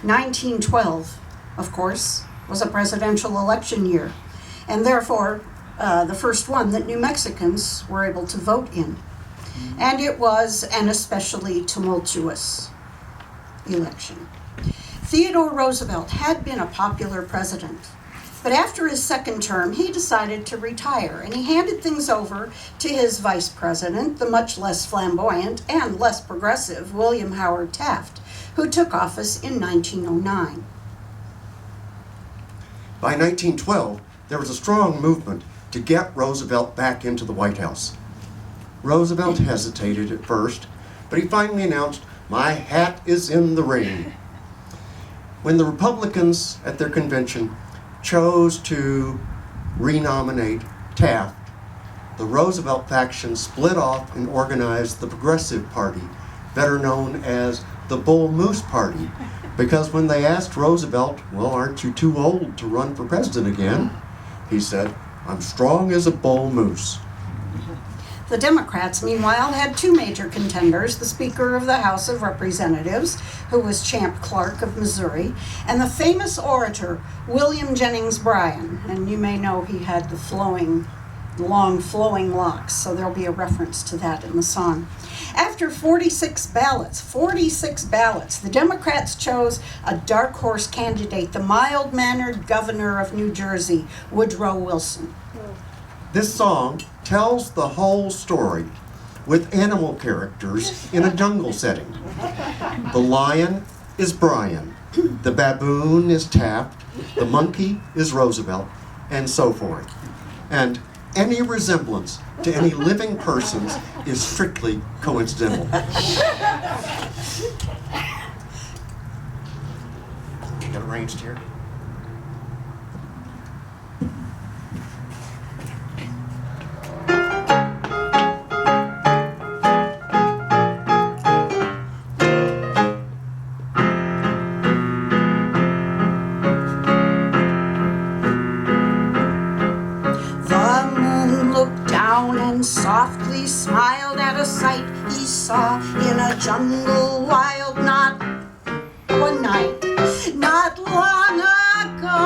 1912, of course, was a presidential election year, and therefore the first one that New Mexicans were able to vote in. And it was an especially tumultuous election. Theodore Roosevelt had been a popular president, but after his second term, he decided to retire, and he handed things over to his vice president, the much less flamboyant and less progressive William Howard Taft, who took office in 1909. By 1912, there was a strong movement to get Roosevelt back into the White House. Roosevelt hesitated at first, but he finally announced, "My hat is in the ring." When the Republicans at their convention chose to renominate Taft, the Roosevelt faction split off and organized the Progressive Party, better known as the Bull Moose Party, because when they asked Roosevelt, "Well, aren't you too old to run for president again?" he said, "I'm strong as a bull moose." The Democrats, meanwhile, had two major contenders, the Speaker of the House of Representatives, who was Champ Clark of Missouri, and the famous orator, William Jennings Bryan. And you may know he had the long flowing locks, so there'll be a reference to that in the song. After 46 ballots, the Democrats chose a dark horse candidate, the mild-mannered governor of New Jersey, Woodrow Wilson. This song tells the whole story with animal characters in a jungle setting. The lion is Brian, the baboon is Taft, the monkey is Roosevelt, and so forth. And any resemblance to any living persons is strictly coincidental. Got arranged here? Softly smiled at a sight he saw in a jungle wild, not one night, not long ago.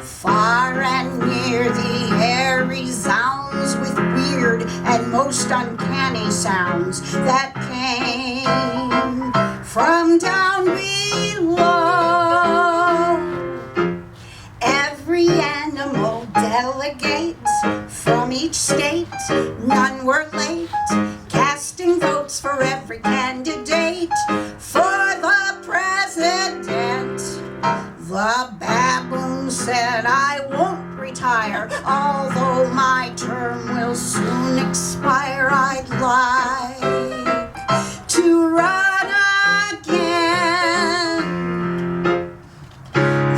Far and near the air resounds with weird and most uncanny sounds that came from down below. Every animal delegates from each state, none were late, casting votes for every candidate for the president. The baboon said, "I won't retire, although my term will soon expire. I'd like to run again."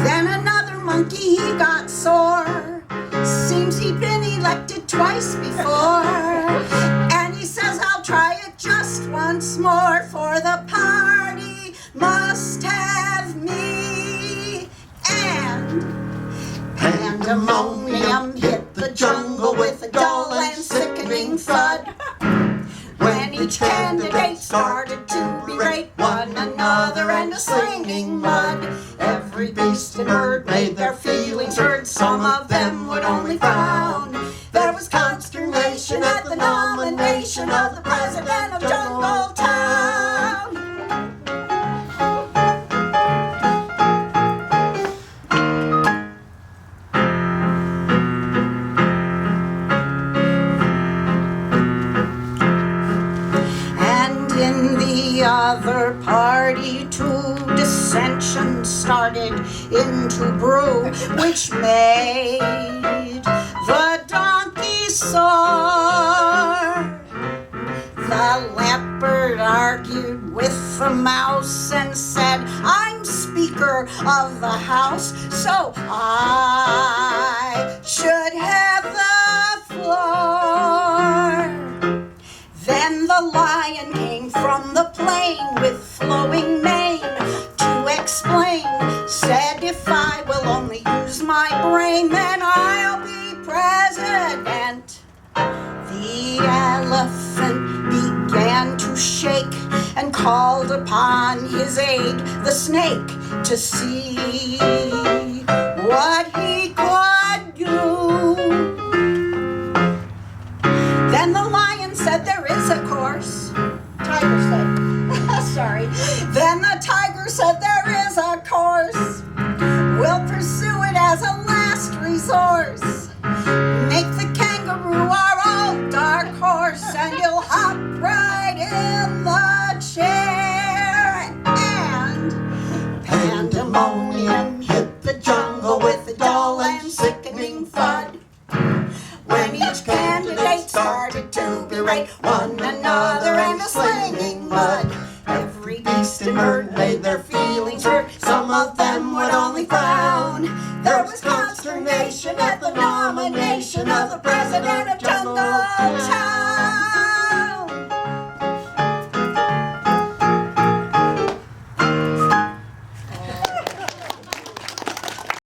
Then another monkey, he got sore. Seems he'd been elected twice before. And he says, "I'll try it just once more, for the party must have me." And pandemonium hit the jungle with a dull and sickening thud, when each candidate started to berate one another and a slinging mud. Every beast and bird made their feelings heard. Some of them would only frown. There was consternation at the nomination of the president of Jungle Town. And in the other party too, dissension started into brew, which made the donkey sore. The leopard argued with the mouse and said, "I'm Speaker of the House, so I should have the floor." Then the lion came from the plain with flowing mane to explain, said, "If I will only use my brain, then I'll be president." The elephant began to shake and called upon his aide, the snake, to see what he could do. Then the lion said, there is a course. Tiger said, sorry. Then the tiger said, there is a course. We'll pursue it as a last resource. Make the kangaroo our old dark horse, and he'll hop right in the chair. And pandemonium hit the jungle with a dull and sickening thud. When each candidate started to berate one another and a slinging mud. Every beast and bird made their feelings hurt. Some of them would only frown. There was consternation at the nomination of the president of Jungle Town.